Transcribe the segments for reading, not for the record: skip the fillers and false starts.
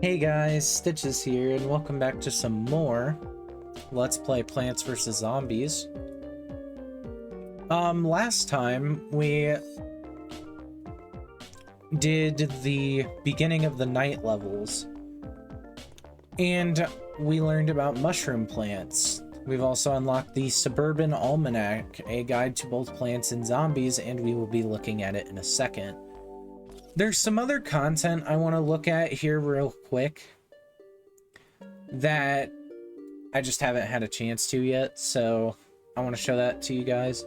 Hey guys, Stitches here, and welcome back to some more Let's Play Plants vs. Zombies. Last time we did the beginning of the night levels, and we learned about mushroom plants. We've also unlocked the Suburban Almanac, a guide to both plants and zombies, and we will be looking at it in a second. There's some other content I want to look at here real quick that I just haven't had a chance to yet, so I want to show that to you guys.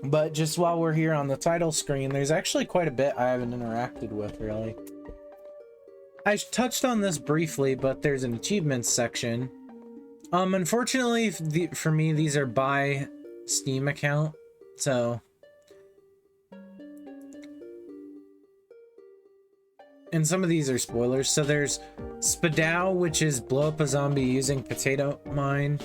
But just while we're here on the title screen, there's actually quite a bit I haven't interacted with, really. I touched on this briefly, but there's an achievements section. Unfortunately, for me, these are by Steam account, so... And some of these are spoilers. So there's Spadow, which is blow up a zombie using potato mine.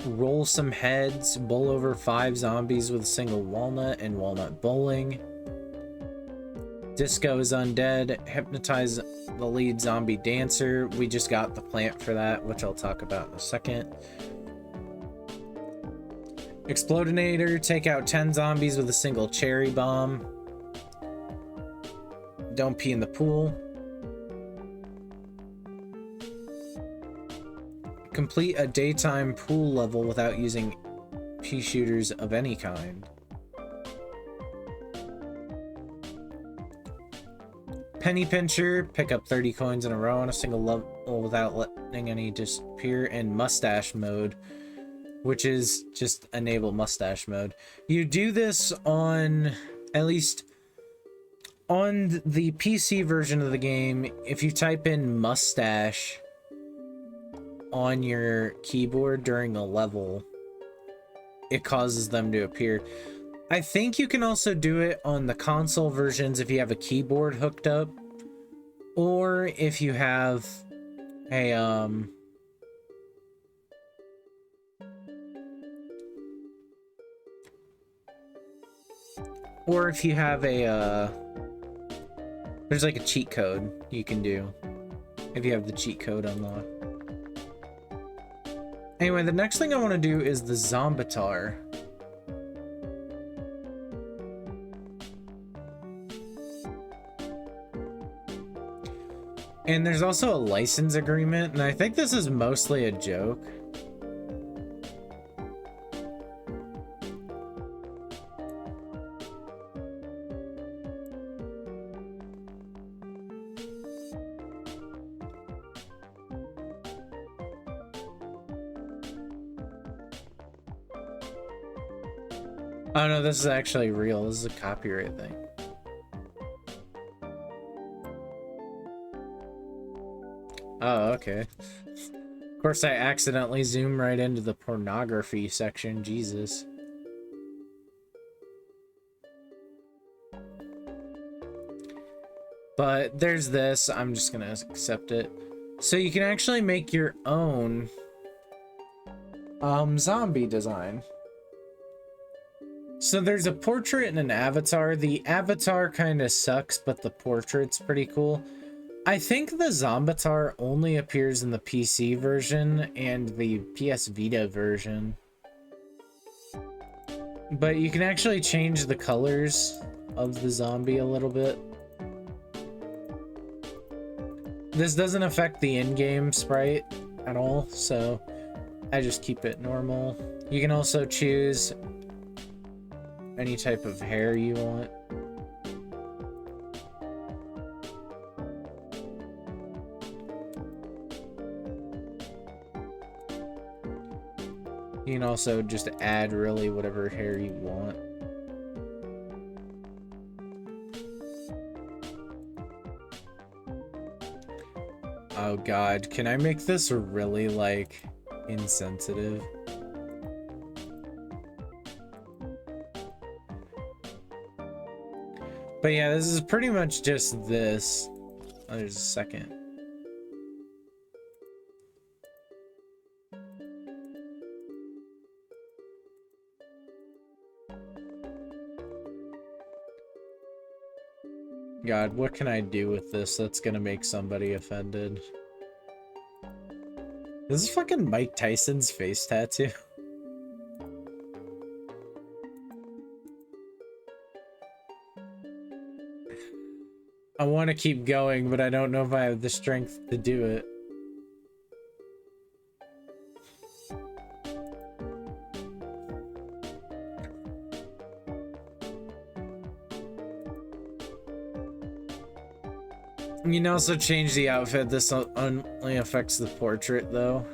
Roll some heads, bowl over 5 zombies with a single walnut and walnut bowling. Disco is undead. Hypnotize the lead zombie dancer. We just got the plant for that, which I'll talk about in a second. Explodinator, take out 10 zombies with a single cherry bomb. Don't pee in the pool. Complete a daytime pool level without using pea shooters of any kind. Penny pincher, pick up 30 coins in a row on a single level without letting any disappear. And mustache mode, which is just enable mustache mode. You do this on, at least on the PC version of the game, if you type in mustache on your keyboard during a level, it causes them to appear. I think you can also do it on the console versions if you have a keyboard hooked up, or if you have a there's like a cheat code you can do if you have the cheat code unlocked. Anyway, the next thing I want to do is the Zombitar. And there's also a license agreement, and I think this is mostly a joke. Oh no, this is actually real. This is a copyright thing. Oh, okay. Of course, I accidentally zoomed right into the pornography section. Jesus. But there's this. I'm just gonna accept it. So you can actually make your own zombie design. So there's a portrait and an avatar. The avatar kind of sucks, but the portrait's pretty cool. I think the Zombitar only appears in the PC version and the PS Vita version. But you can actually change the colors of the zombie a little bit. This doesn't affect the in-game sprite at all, so I just keep it normal. You can also choose any type of hair you want. You can also just add really whatever hair you want. Oh god, can I make this really, like, insensitive? But yeah, this is pretty much just this. Oh, there's a second. God, what can I do with this that's gonna make somebody offended? This is fucking Mike Tyson's face tattoo. I want to keep going, but I don't know if I have the strength to do it. You can also change the outfit. This only affects the portrait, though.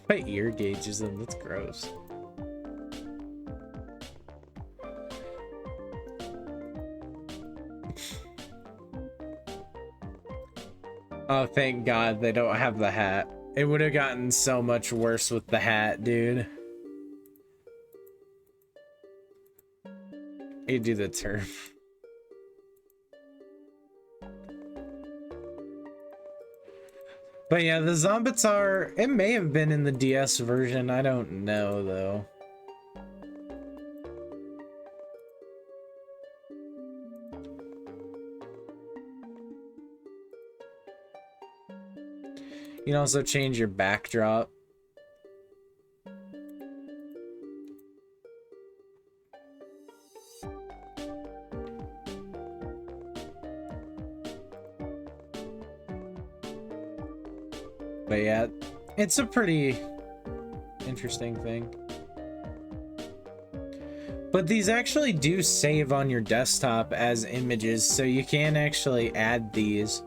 Put ear gauges in. That's gross. Oh, thank God they don't have the hat. It would have gotten so much worse with the hat, dude. You do the term. But yeah, the Zombitar, it may have been in the DS version. I don't know, though. You can also change your backdrop. But yeah, it's a pretty interesting thing. But these actually do save on your desktop as images, so you can actually add these.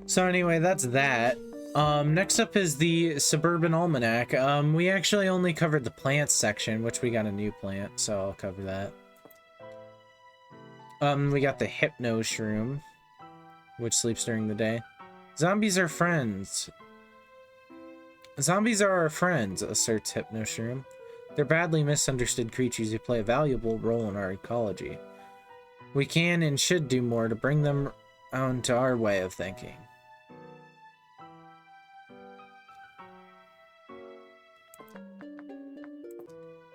So anyway, that's that. Next up is the Suburban Almanac. We actually only covered the plants section, which we got a new plant, so I'll cover that. We got the Hypno Shroom, which sleeps during the day. Zombies are friends. Zombies are our friends, asserts Hypno Shroom. They're badly misunderstood creatures who play a valuable role in our ecology. We can and should do more to bring them onto our way of thinking.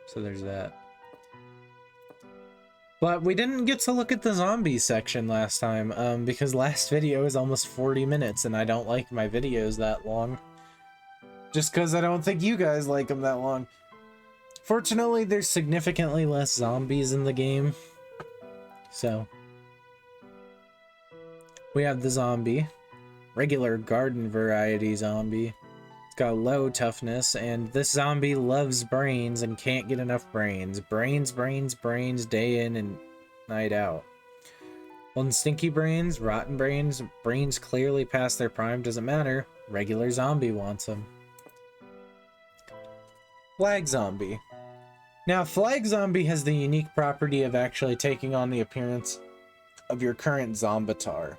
So there's that. But we didn't get to look at the zombie section last time, because last video is almost 40 minutes, and I don't like my videos that long. Just because I don't think you guys like them that long. Fortunately, there's significantly less zombies in the game. So. We have the zombie. Regular garden variety zombie. It's got low toughness, and this zombie loves brains and can't get enough brains. Brains, brains, brains, day in and night out. One stinky brains, rotten brains, brains clearly past their prime, doesn't matter. Regular zombie wants them. Flag zombie. Now, flag zombie has the unique property of actually taking on the appearance of your current zombitar.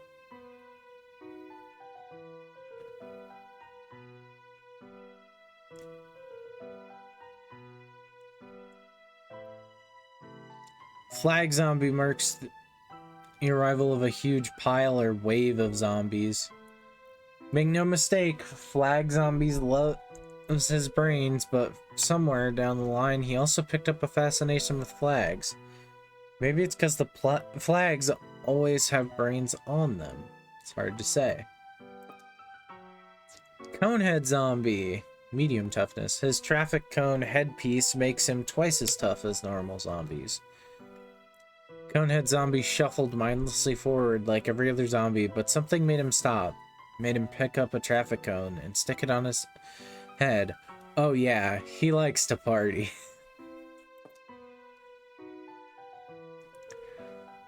Flag zombie marks the arrival of a huge pile or wave of zombies. Make no mistake, flag zombies loves his brains, but somewhere down the line he also picked up a fascination with flags. Maybe it's because the flags always have brains on them. It's hard to say. Conehead zombie. Medium toughness. His traffic cone headpiece makes him twice as tough as normal zombies. Conehead zombie shuffled mindlessly forward like every other zombie, but something made him stop. Made him pick up a traffic cone and stick it on his head. Oh yeah, he likes to party.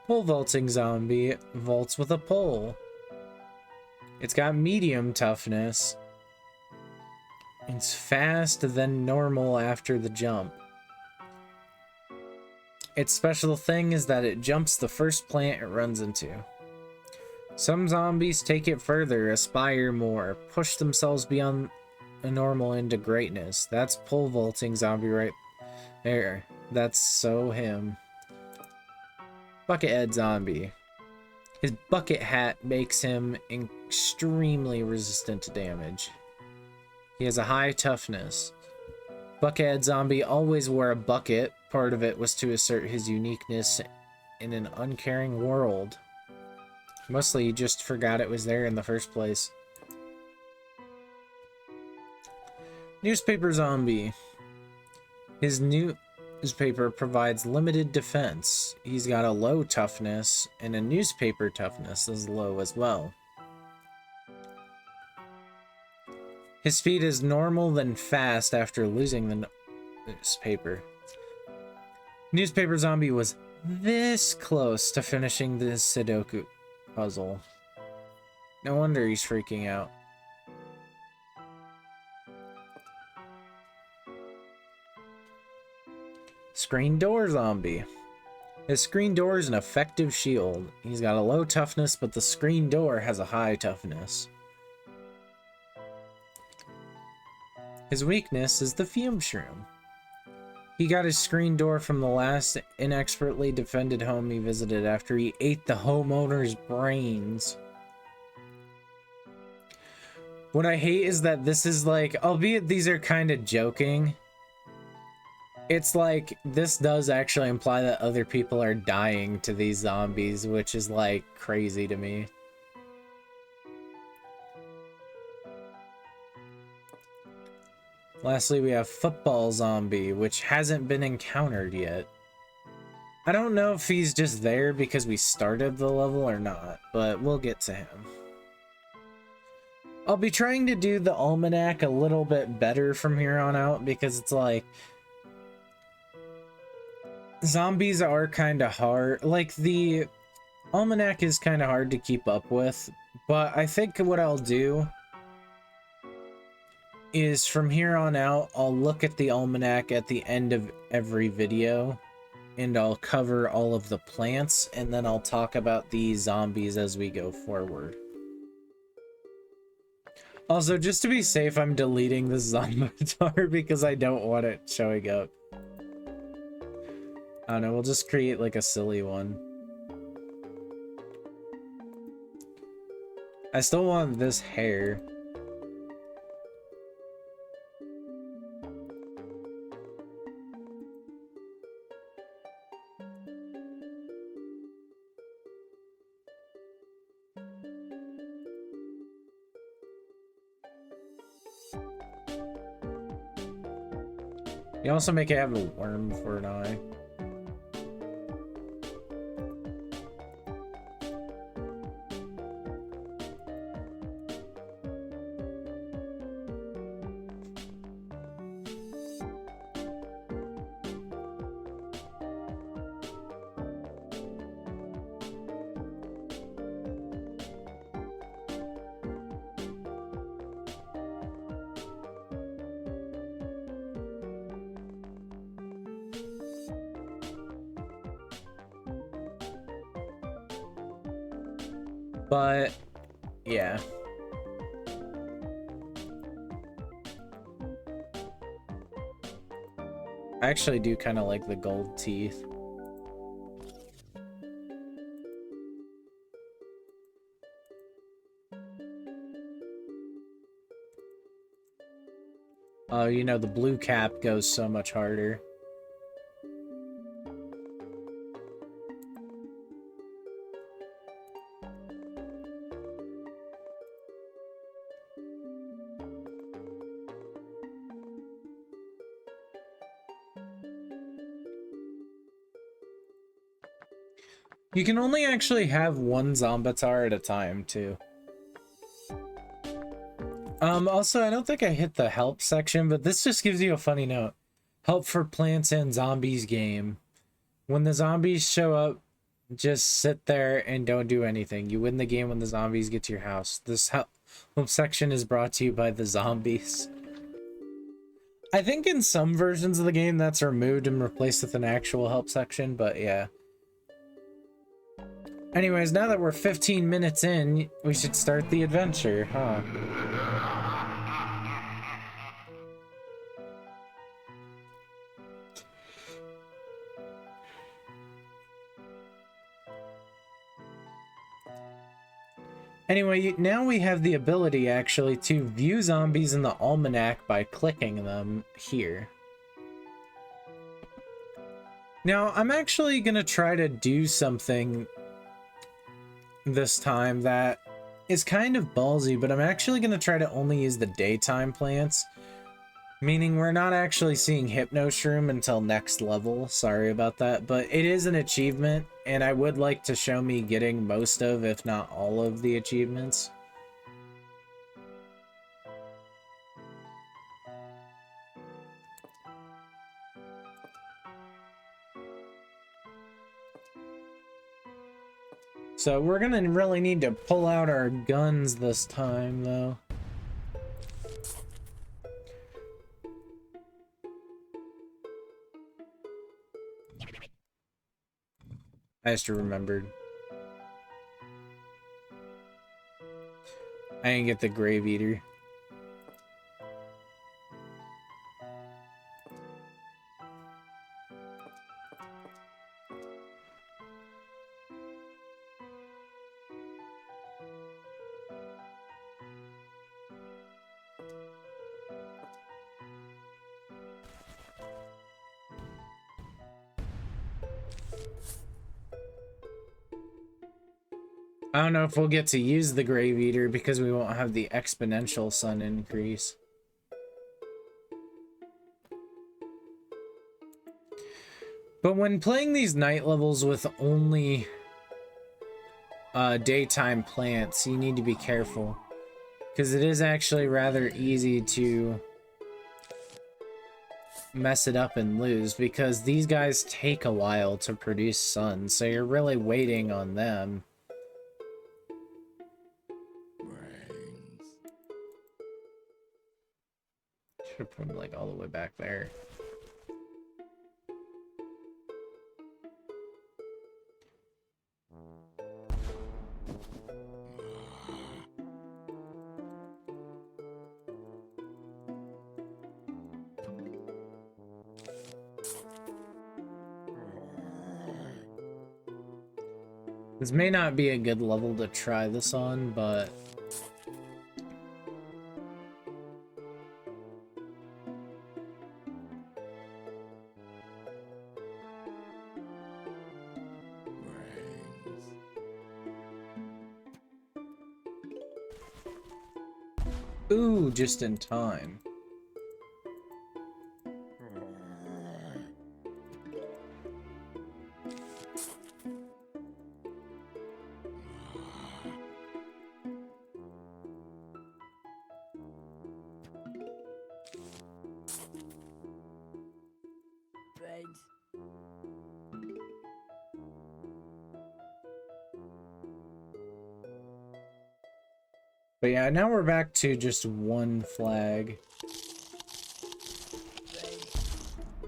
Pole vaulting zombie vaults with a pole. It's got medium toughness. It's fast then normal after the jump. Its special thing is that it jumps the first plant it runs into. Some zombies take it further, aspire more, push themselves beyond the normal into greatness. That's pole vaulting zombie right there. That's so him. Buckethead zombie. His bucket hat makes him extremely resistant to damage. He has a high toughness. Buckethead zombie always wore a bucket. Part of it was to assert his uniqueness in an uncaring world. Mostly he just forgot it was there in the first place. Newspaper zombie. His newspaper provides limited defense. He's got a low toughness, and a newspaper toughness is low as well. His speed is normal then fast after losing the newspaper. Newspaper zombie was this close to finishing the Sudoku puzzle. No wonder he's freaking out. Screen door zombie. His screen door is an effective shield. He's got a low toughness, but the screen door has a high toughness. His weakness is the fume shroom. He got his screen door from the last inexpertly defended home he visited after he ate the homeowner's brains. What I hate is that this is like, albeit these are kind of joking, it's like, this does actually imply that other people are dying to these zombies, which is like crazy to me. Lastly, we have football zombie, which hasn't been encountered yet. I don't know if he's just there because we started the level or not, but we'll get to him. I'll be trying to do the almanac a little bit better from here on out because it's like, zombies are kind of hard. Like, the almanac is kind of hard to keep up with, but I think what I'll do is from here on out, I'll look at the almanac at the end of every video, and I'll cover all of the plants, and then I'll talk about the zombies as we go forward. Also, just to be safe, I'm deleting the zombitar because I don't want it showing up. I don't know, we'll just create like a silly one. I still want this hair. You also make it have a worm for an eye. But, yeah. I actually do kind of like the gold teeth. Oh, you know, the blue cap goes so much harder. You can only actually have one zombitar at a time, too. Also, I don't think I hit the help section, but this just gives you a funny note. Help for plants and zombies game. When the zombies show up, just sit there and don't do anything. You win the game when the zombies get to your house. This help section is brought to you by the zombies. I think in some versions of the game that's removed and replaced with an actual help section, but yeah. Anyways, now that we're 15 minutes in, we should start the adventure, huh? Anyway, now we have the ability, actually, to view zombies in the Almanac by clicking them here. Now, I'm actually gonna try to do something this time that is kind of ballsy, but I'm actually gonna try to only use the daytime plants. Meaning we're not actually seeing Hypno Shroom until next level. Sorry about that, but it is an achievement, and I would like to show me getting most of, if not all of, the achievements. So we're gonna really need to pull out our guns this time, though. I just remembered. I didn't get the Grave Eater. I don't know if we'll get to use the Grave Eater because we won't have the exponential sun increase. But when playing these night levels with only daytime plants, you need to be careful. Because it is actually rather easy to mess it up and lose, because these guys take a while to produce sun, so you're really waiting on them. Should have put them like all the way back there. This may not be a good level to try this on, but ooh, just in time. But yeah, now we're back to just one flag.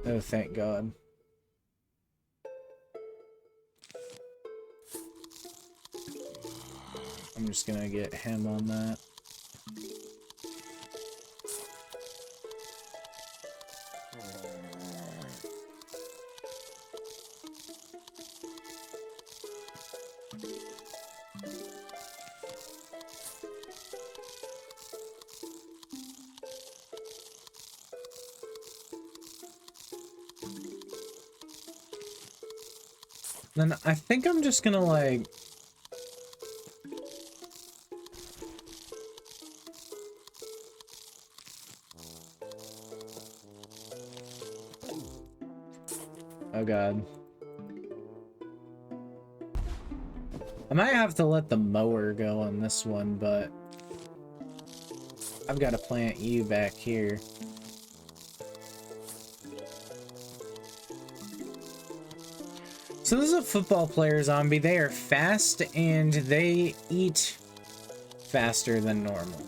Oh, thank God. I'm just gonna get him on that. Then I think I'm just gonna like... Oh God. I might have to let the mower go on this one, but I've got to plant you back here. So this is a football player zombie. They are fast and they eat faster than normal.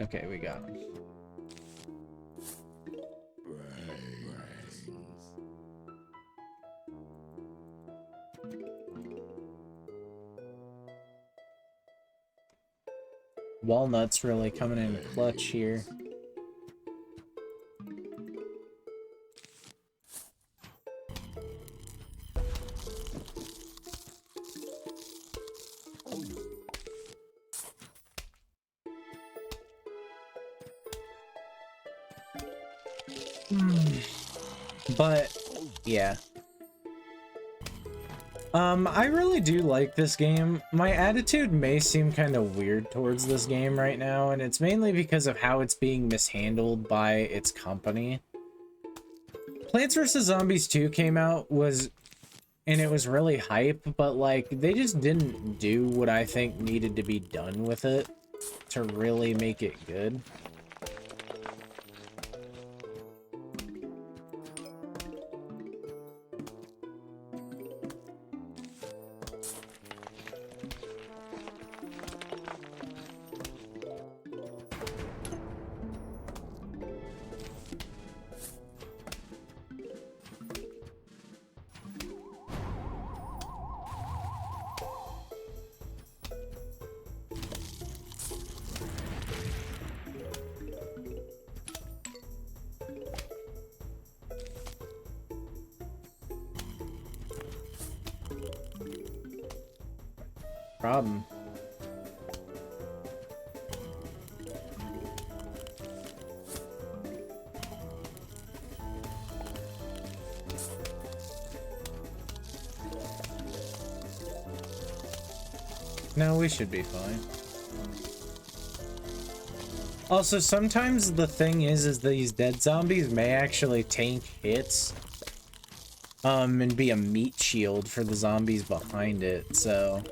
Okay, we got him. Walnut's really coming in clutch here. But yeah. I really do like this game. My attitude may seem kind of weird towards this game right now, and it's mainly because of how it's being mishandled by its company. Plants vs. Zombies 2 came out, and it was really hype, but like, they just didn't do what I think needed to be done with it to really make it good. Problem. No, we should be fine. Also, sometimes the thing is these dead zombies may actually tank hits. And be a meat shield for the zombies behind it, so...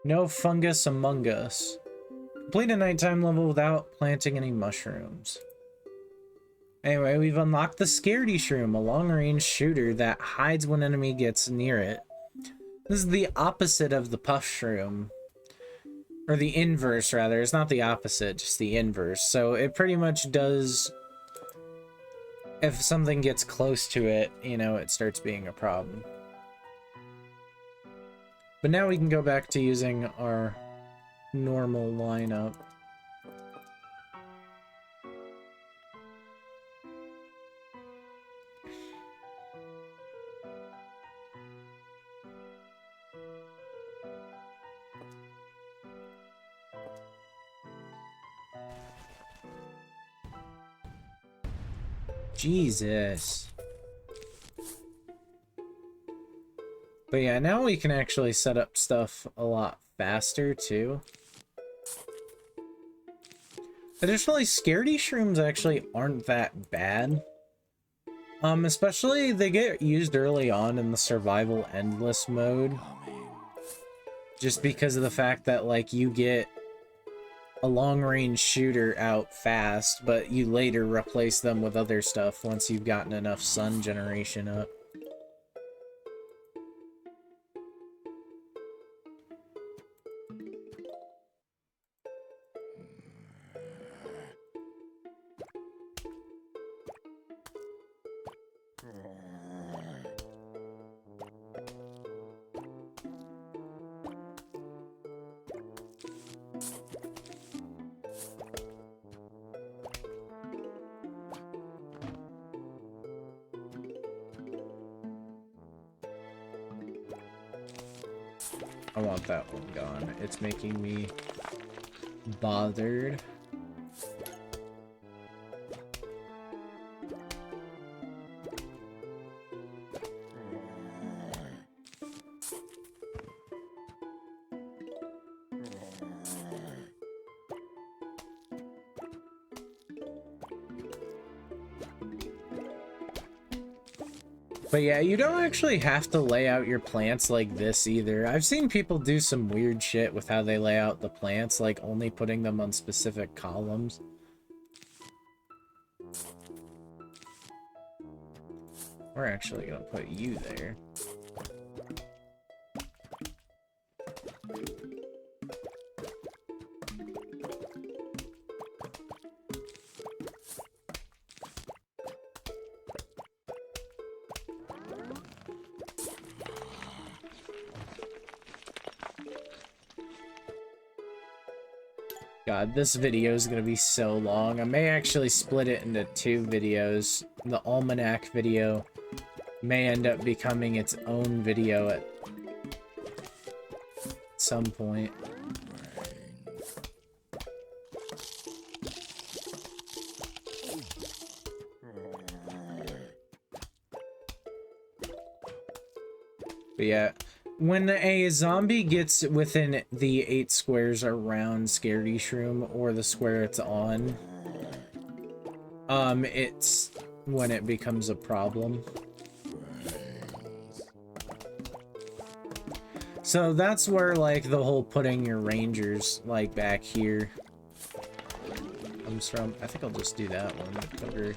No fungus among us. Complete a nighttime level without planting any mushrooms. Anyway, we've unlocked the Scaredy Shroom, a long-range shooter that hides when enemy gets near it. This is the opposite of the Puff Shroom. Or the inverse, rather. It's not the opposite, just the inverse. So it pretty much does... If something gets close to it, you know, it starts being a problem. But now we can go back to using our normal lineup. Jesus. But yeah, now we can actually set up stuff a lot faster, too. Additionally, Scaredy Shrooms actually aren't that bad. Especially, they get used early on in the Survival Endless mode. Just because of the fact that, like, you get a long-range shooter out fast, but you later replace them with other stuff once you've gotten enough sun generation up. I want that one gone. It's making me bothered. But yeah, you don't actually have to lay out your plants like this either. I've seen people do some weird shit with how they lay out the plants, like only putting them on specific columns. We're actually gonna put you there. God, this video is gonna be so long. I may actually split it into 2 videos. The Almanac video may end up becoming its own video at some point. But yeah, when a zombie gets within the 8 squares around Scaredy Shroom or the square it's on, it's when it becomes a problem. So that's where, like, the whole putting your rangers, like, back here comes from. I think I'll just do that one. Cover.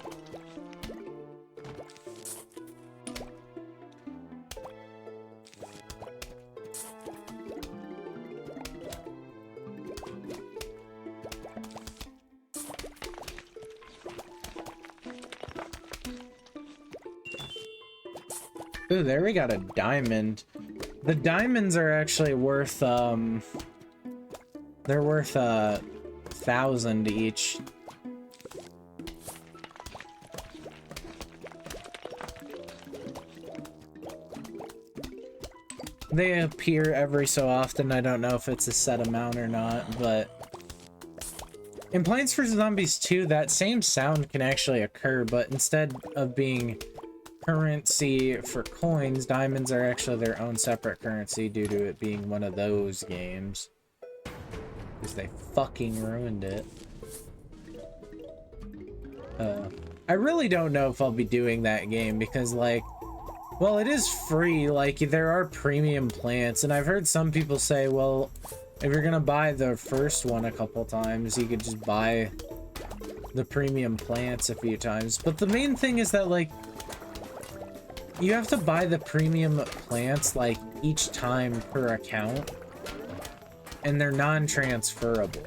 Ooh, there we got a diamond. The diamonds are actually worth, they're worth, 1,000 each. They appear every so often. I don't know if it's a set amount or not, but in Plants vs. Zombies 2, that same sound can actually occur, but instead of being currency for coins, diamonds are actually their own separate currency due to it being one of those games. Because they fucking ruined it. I really don't know if I'll be doing that game because, like, well, it is free. Like, there are premium plants, and I've heard some people say, well, if you're gonna buy the first one a couple times, you could just buy the premium plants a few times. But the main thing is that, like, you have to buy the premium plants, like, each time per account, and they're non-transferable.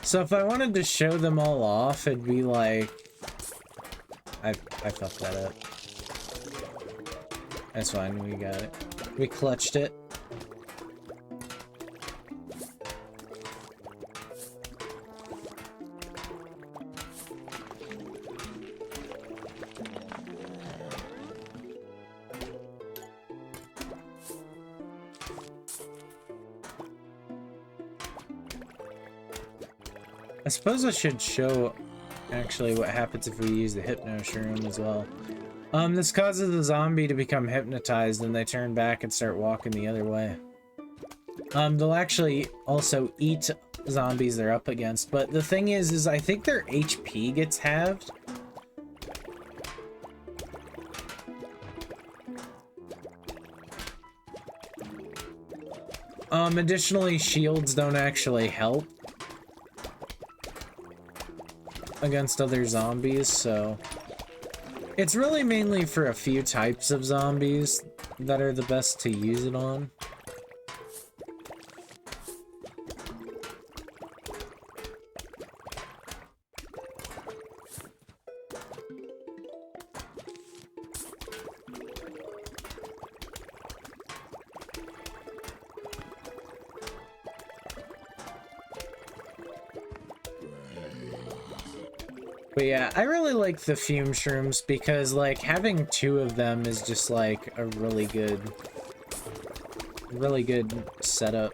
So if I wanted to show them all off, it'd be like... I fucked that up. That's fine, we got it. We clutched it. I suppose I should show actually what happens if we use the Hypno Shroom as well. This causes the zombie to become hypnotized and they turn back and start walking the other way. They'll actually also eat zombies they're up against, but the thing is I think their HP gets halved. Additionally, shields don't actually help against other zombies, so it's really mainly for a few types of zombies that are the best to use it on. But yeah, I really like the fume shrooms because, like, having 2 of them is just, like, a really good setup.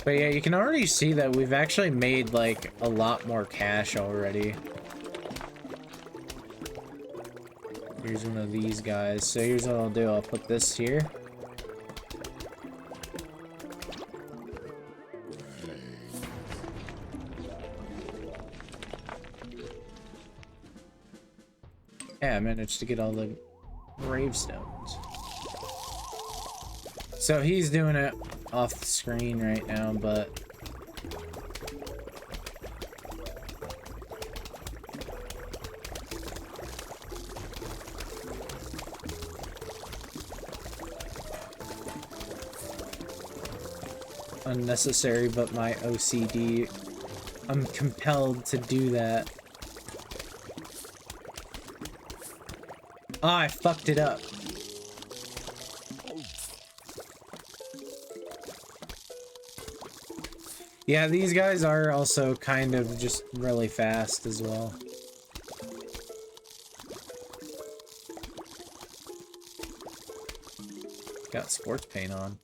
But yeah, you can already see that we've actually made like a lot more cash already. Here's one of these guys. So here's what I'll do. I'll put this here. Yeah, I managed to get all the gravestones. So he's doing it off the screen right now, but unnecessary, but my OCD, I'm compelled to do that. Ah, I fucked it up. Yeah, these guys are also kind of just really fast as well. Got sports paint on.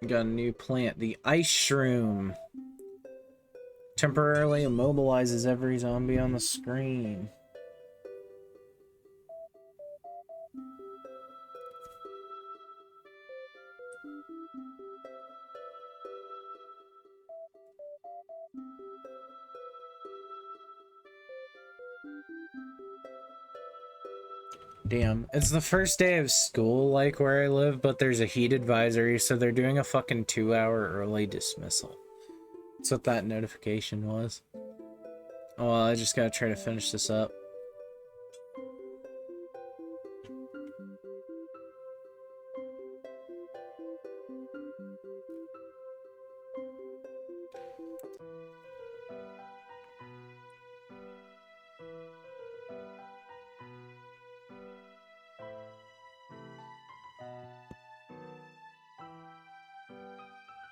Got a new plant, the ice shroom. Temporarily immobilizes every zombie on the screen. Damn, it's the first day of school, like where I live, but there's a heat advisory, so they're doing a fucking 2-hour early dismissal. That's what that notification was. Oh, well, I just gotta try to finish this up.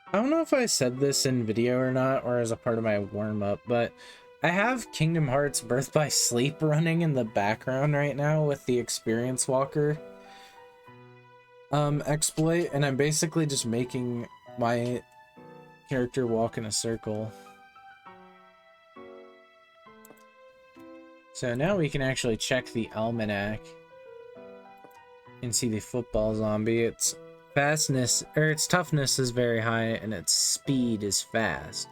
I don't know if I said this in video or not, or as a part of my warm-up, but I have Kingdom Hearts Birth by Sleep running in the background right now with the Experience Walker exploit, and I'm basically just making my character walk in a circle. So now we can actually check the almanac and see the football zombie. Its fastness, or its toughness is very high, and its speed is fast.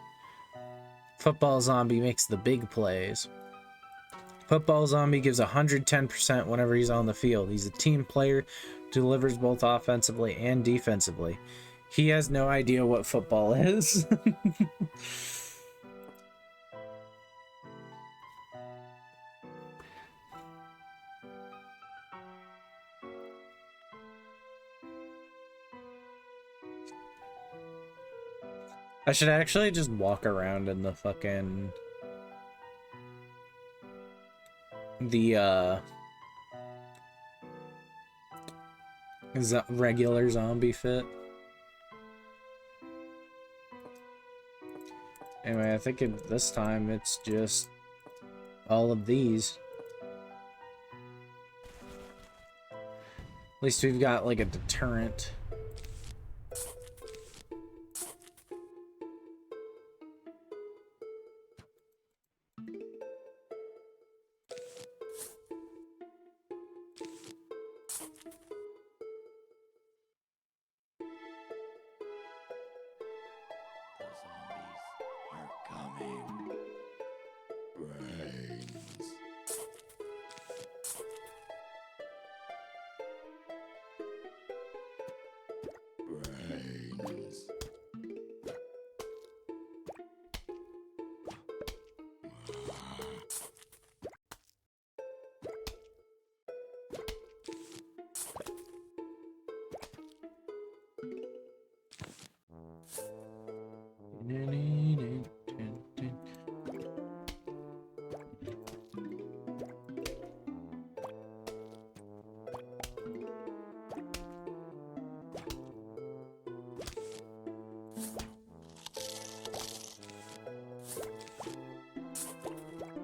Football zombie makes the big plays. Football zombie gives 110% whenever he's on the field. He's a team player, delivers both offensively and defensively. He has no idea what football is. I should actually just walk around in the fucking... regular zombie fit. Anyway, I think this time it's just all of these. At least we've got like a deterrent.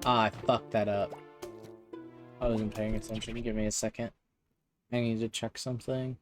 Ah, I fucked that up. I wasn't paying attention. Give me a second. I need to check something.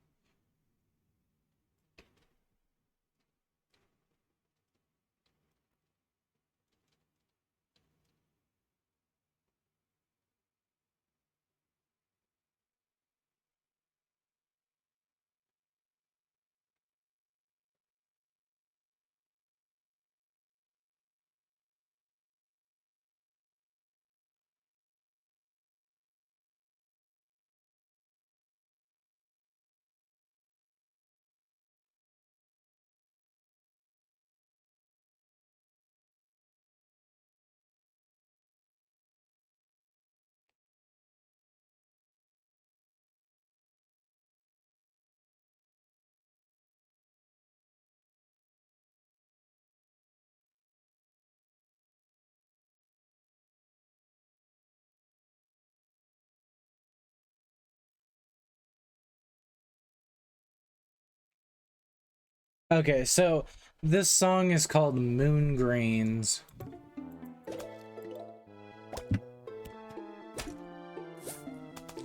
Okay, so this song is called Moon Grains.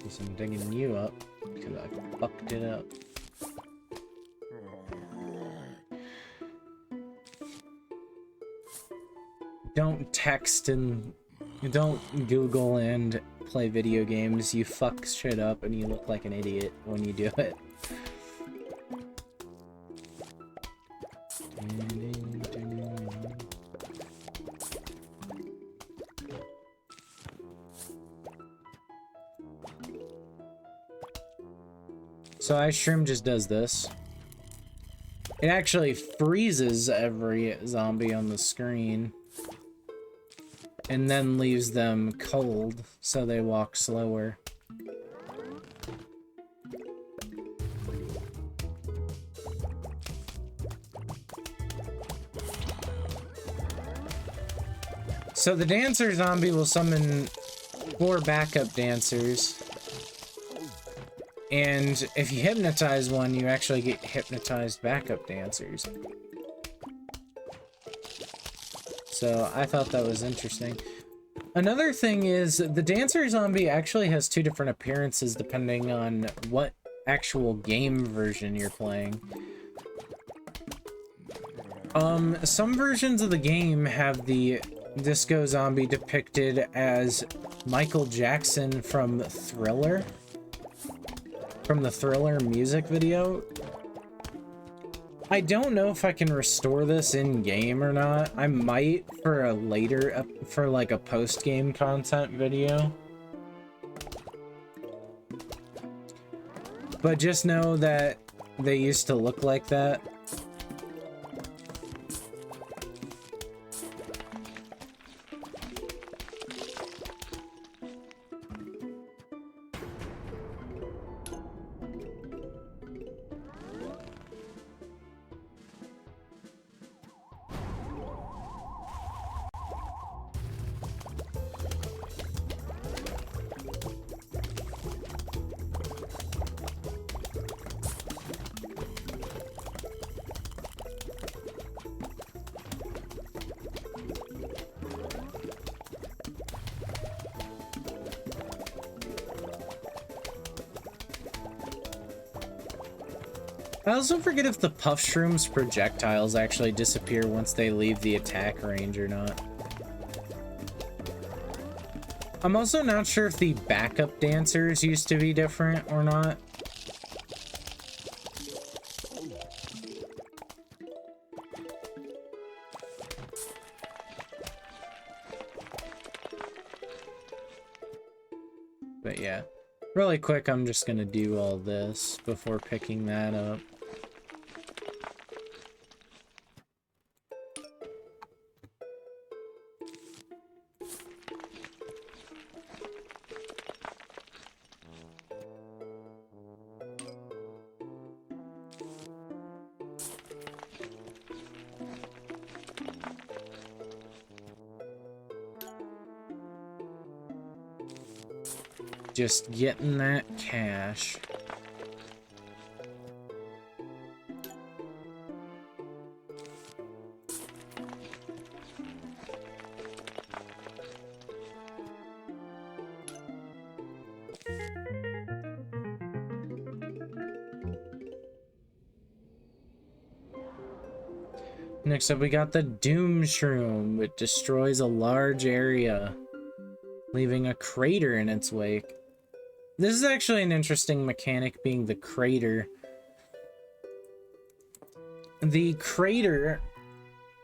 Guess I'm digging you up because I fucked it up. Don't text and don't Google and play video games. You fuck shit up and you look like an idiot when you do it. So Ice Shroom just does this. It actually freezes every zombie on the screen. And then leaves them cold, so they walk slower. So the dancer zombie will summon 4 backup dancers. And if you hypnotize one, you actually get hypnotized backup dancers. So I thought that was interesting. Another thing is the dancer zombie actually has 2 different appearances depending on what actual game version you're playing. Some versions of the game have the disco zombie depicted as Michael Jackson from Thriller. From the Thriller music video. I don't know if I can restore this in game or not. I might for a later, for like a post-game content video. But just know that they used to look like that. I also forget if the puff shroom's projectiles actually disappear once they leave the attack range or not. I'm also not sure if the backup dancers used to be different or not. But yeah, really quick, I'm just gonna do all this before picking that up. Just getting that cash. Next up, we got the Doom Shroom. It destroys a large area, leaving a crater in its wake. This is actually an interesting mechanic, being the crater. The crater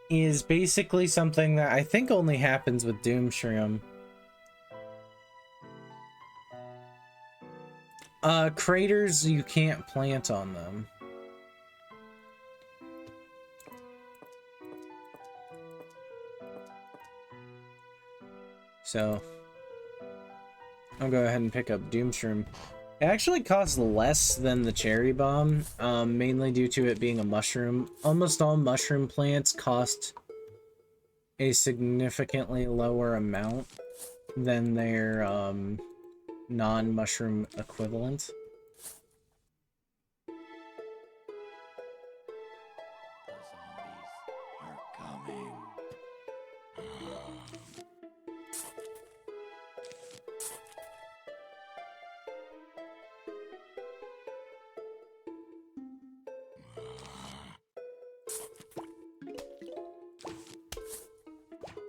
is basically something that I think only happens with Doom Shroom. Craters, you can't plant on them. So, I'll go ahead and pick up Doom Shroom. It actually costs less than the Cherry Bomb, mainly due to it being a mushroom. Almost all mushroom plants cost a significantly lower amount than their non-mushroom equivalent.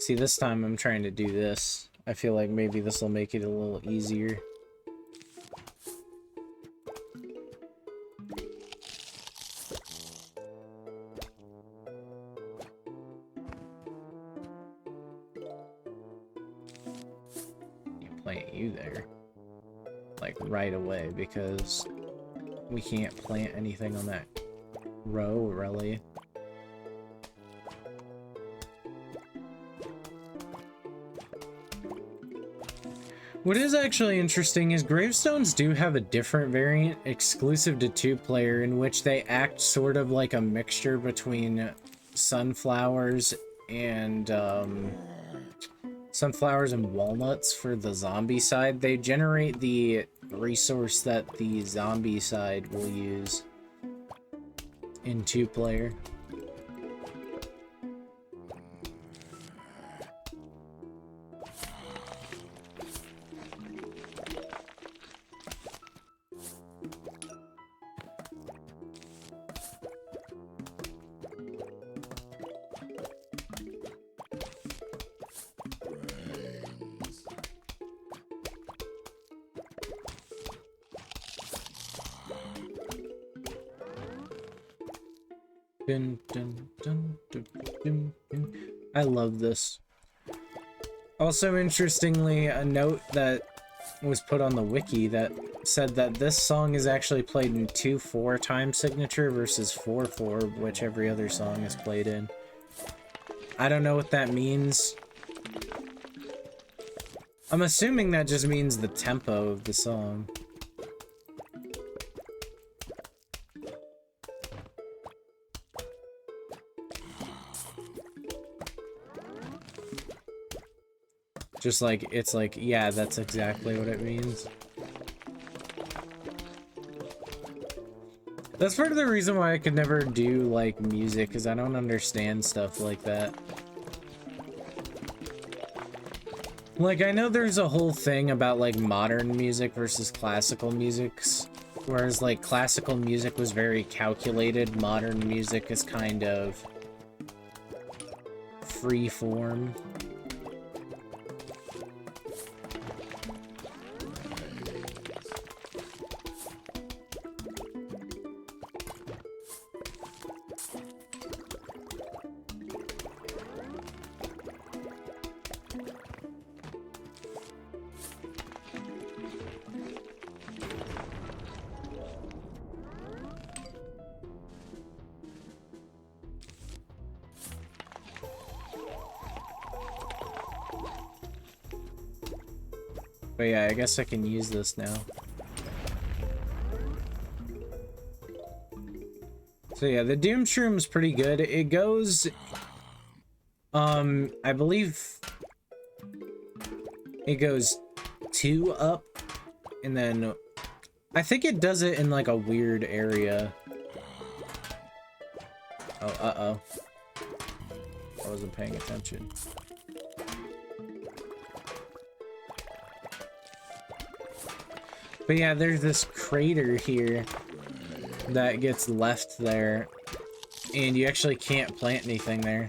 See, this time I'm trying to do this. I feel like maybe this will make it a little easier. You plant you there. Like right away, because we can't plant anything on that row, really. What is actually interesting is gravestones do have a different variant exclusive to 2-player in which they act sort of like a mixture between sunflowers and walnuts for the zombie side. They generate the resource that the zombie side will use in 2-player. Dun, dun, dun, dun, dun, dun. I love this. Also, interestingly, a note that was put on the wiki that said that this song is actually played in 2/4 time signature versus 4/4, which every other song is played in. I don't know what that means. I'm assuming that just means the tempo of the song. Just like, it's like, yeah, that's exactly what it means. That's part of the reason why I could never do, like, music, because I don't understand stuff like that. Like, I know there's a whole thing about, like, modern music versus classical musics, whereas, like, classical music was very calculated, modern music is kind of free form. But yeah, I guess I can use this now. So yeah, the Doom Shroom's pretty good. It goes, I believe it goes 2 up, and then I think it does it in like a weird area. Oh, uh-oh. I wasn't paying attention. But yeah, there's this crater here that gets left there, and you actually can't plant anything there.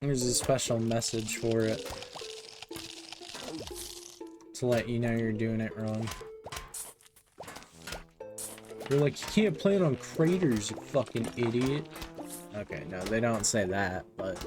There's a special message for it to let you know you're doing it wrong. You're like, you can't plant on craters, you fucking idiot. Okay, no, they don't say that, but...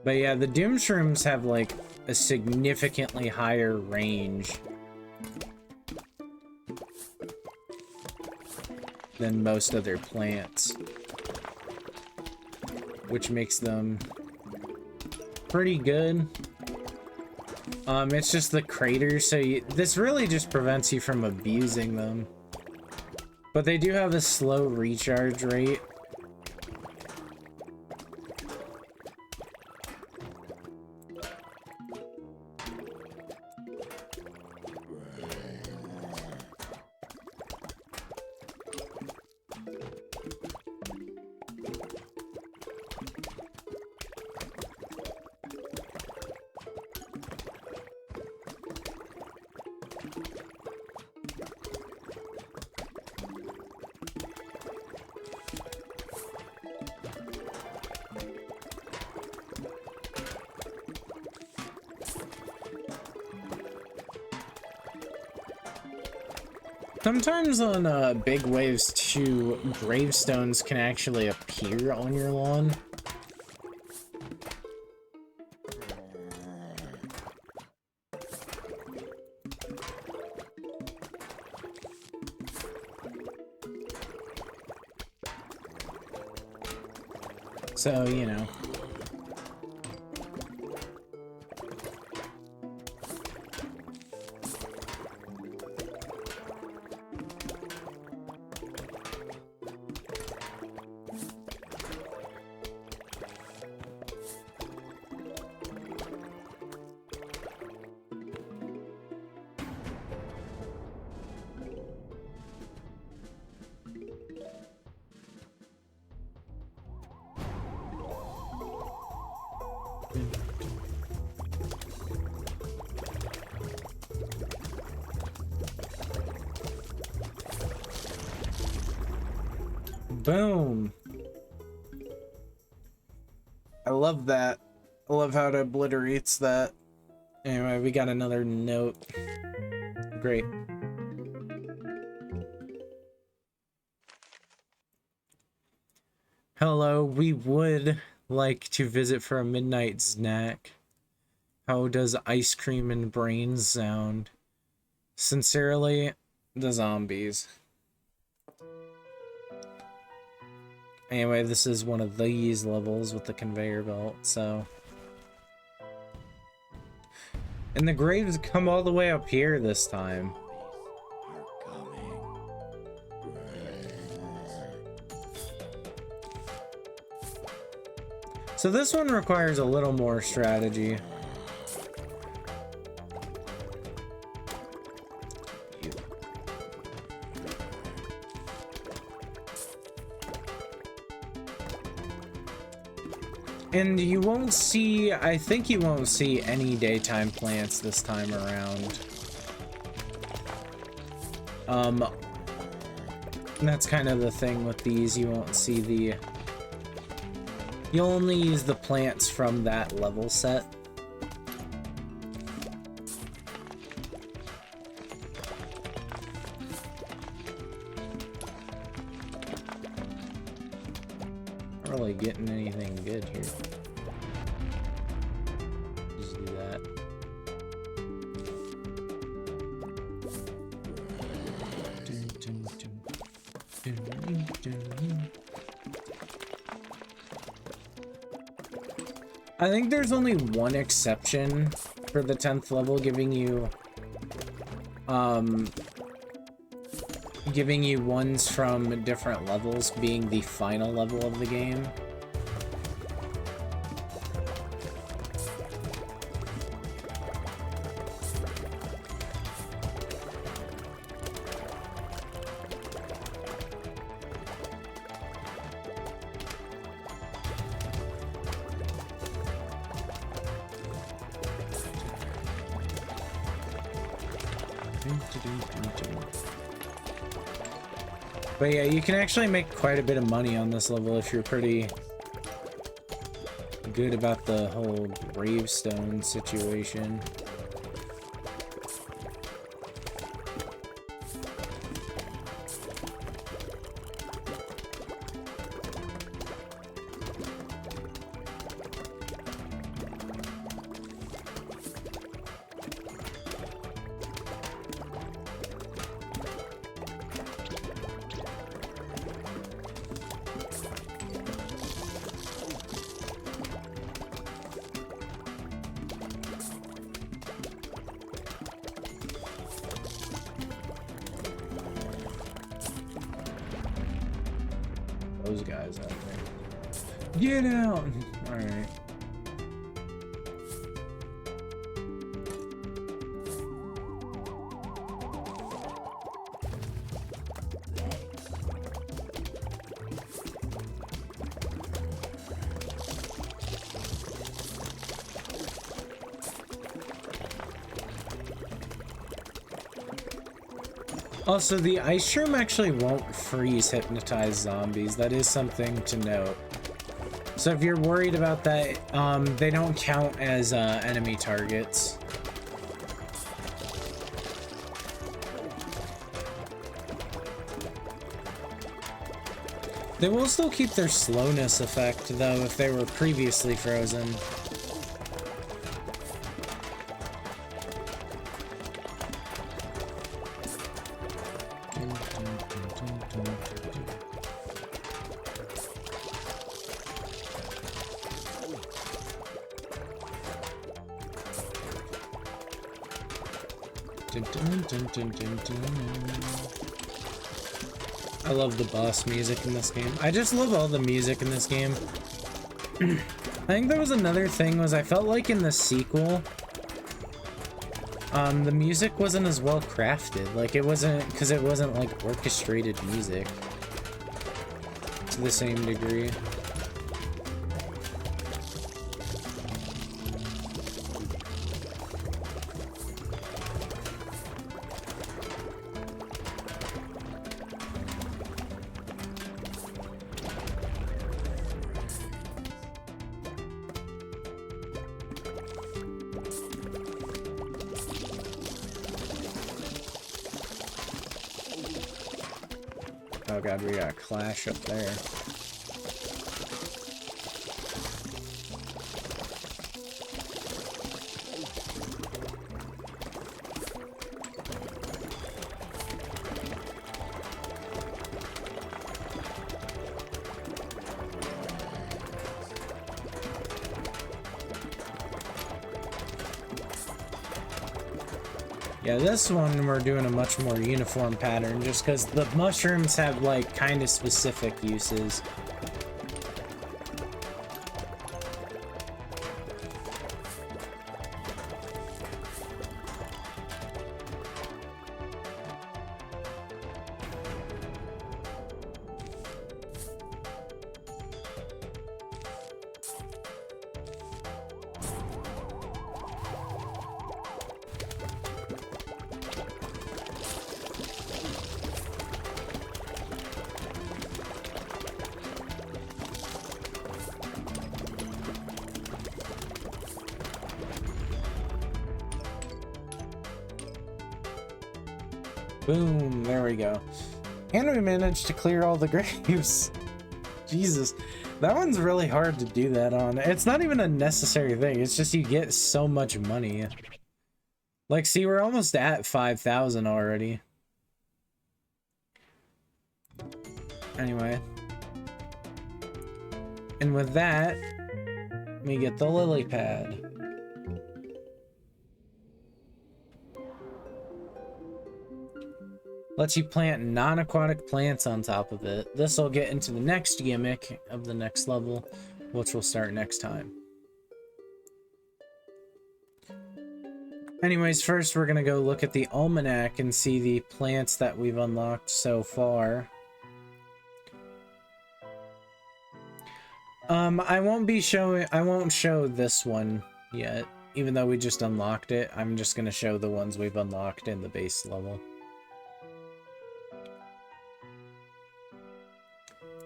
But yeah, the Doom Shrooms have like a significantly higher range than most other plants, which makes them pretty good. It's just the craters, so this really just prevents you from abusing them. But they do have a slow recharge rate. Sometimes on big waves too, gravestones can actually appear on your lawn. So, you know. Boom. I love that. I love how it obliterates that. Anyway, we got another note. Great. Hello, we would like to visit for a midnight snack. How does ice cream and brains sound? Sincerely, the zombies. Anyway, this is one of these levels with the conveyor belt, so... And the graves come all the way up here this time. So this one requires a little more strategy. And you won't see, I think you won't see any daytime plants this time around. That's kind of the thing with these, you won't see the... You'll only use the plants from that level set. Not really getting anything good here. Just do that. I think there's only one exception for the 10th level, giving you ones from different levels being the final level of the game. But yeah, you can actually make quite a bit of money on this level if you're pretty good about the whole gravestone situation. Those guys out there. Get out! Alright. Also, the ice shroom actually won't freeze hypnotized zombies. That is something to note. So if you're worried about that, they don't count as enemy targets. They will still keep their slowness effect, though, if they were previously frozen. I love the boss music in this game. I just love all the music in this game. I think there was another thing was I felt like in the sequel, the music wasn't as well crafted. Like it wasn't, because it wasn't like orchestrated music to the same degree. Oh god, we got a clash up there. Yeah, this one we're doing a much more uniform pattern just because the mushrooms have like kind of specific uses. Boom, there we go. And we managed to clear all the graves. Jesus, that one's really hard to do that on. It's not even a necessary thing, it's just you get so much money. Like, see, we're almost at 5,000 already. Anyway. And with that, we get the lily pad. Lets you plant non-aquatic plants on top of it. This will get into the next gimmick of the next level, which will start next time. Anyways, first we're gonna go look at the almanac and see the plants that we've unlocked so far. I won't show this one yet. even though we just unlocked it, I'm just going to show the ones we've unlocked in the base level.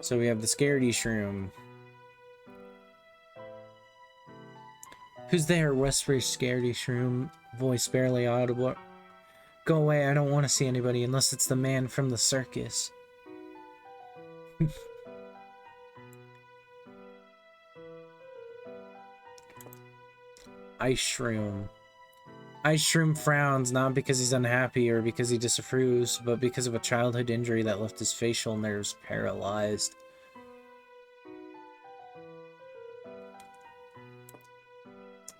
So we have the Scaredy Shroom. Who's there? Whispered Scaredy Shroom, voice barely audible. Go away, I don't want to see anybody unless it's the man from the circus. Ice Shroom. Ice Shroom frowns, not because he's unhappy or because he disapproves, but because of a childhood injury that left his facial nerves paralyzed.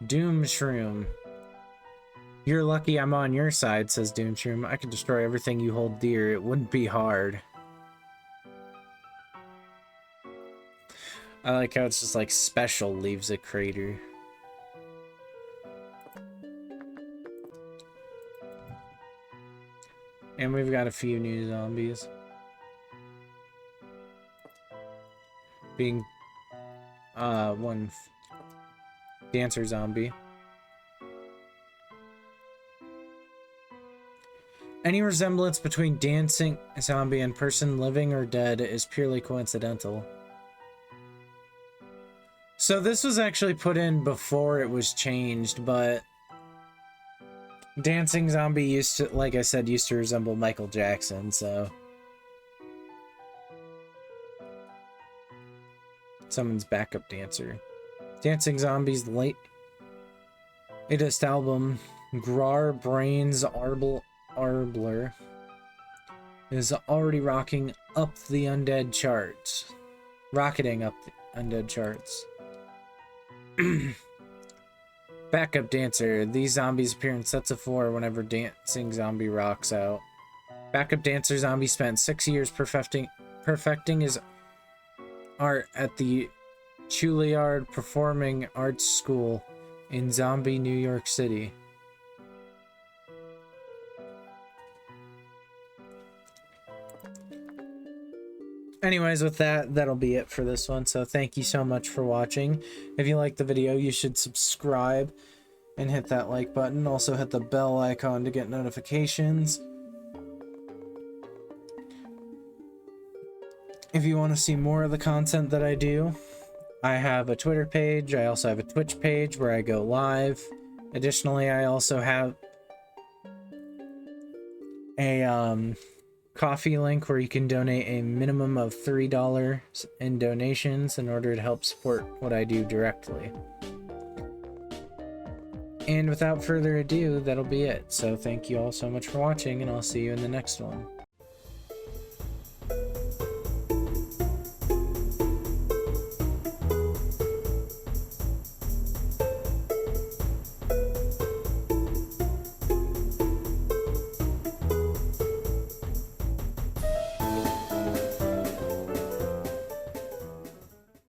Doom Shroom. You're lucky I'm on your side, says Doom Shroom. I could destroy everything you hold dear. It wouldn't be hard. I like how it's just like special leaves a crater. And we've got a few new zombies. Being one dancer zombie. Any resemblance between dancing zombie and person living or dead is purely coincidental. So this was actually put in before it was changed, but dancing zombie used to, like I said, used to resemble Michael Jackson, so someone's backup dancer. Dancing Zombie's latest album, Grar Brains Arbler, is already rocketing up the undead charts. Backup dancer. These zombies appear in sets of 4 whenever dancing zombie rocks out. Backup dancer zombie spent 6 years perfecting his art at the Juilliard Performing Arts School in Zombie, New York City. Anyways, with that, that'll be it for this one. So thank you so much for watching. If you liked the video, you should subscribe and hit that like button. Also hit the bell icon to get notifications. If you want to see more of the content that I do, I have a Twitter page. I also have a Twitch page where I go live. Additionally, I also have a Coffee link where you can donate a minimum of $3 in donations in order to help support what I do directly. And without further ado, that'll be it. So thank you all so much for watching, and I'll see you in the next one.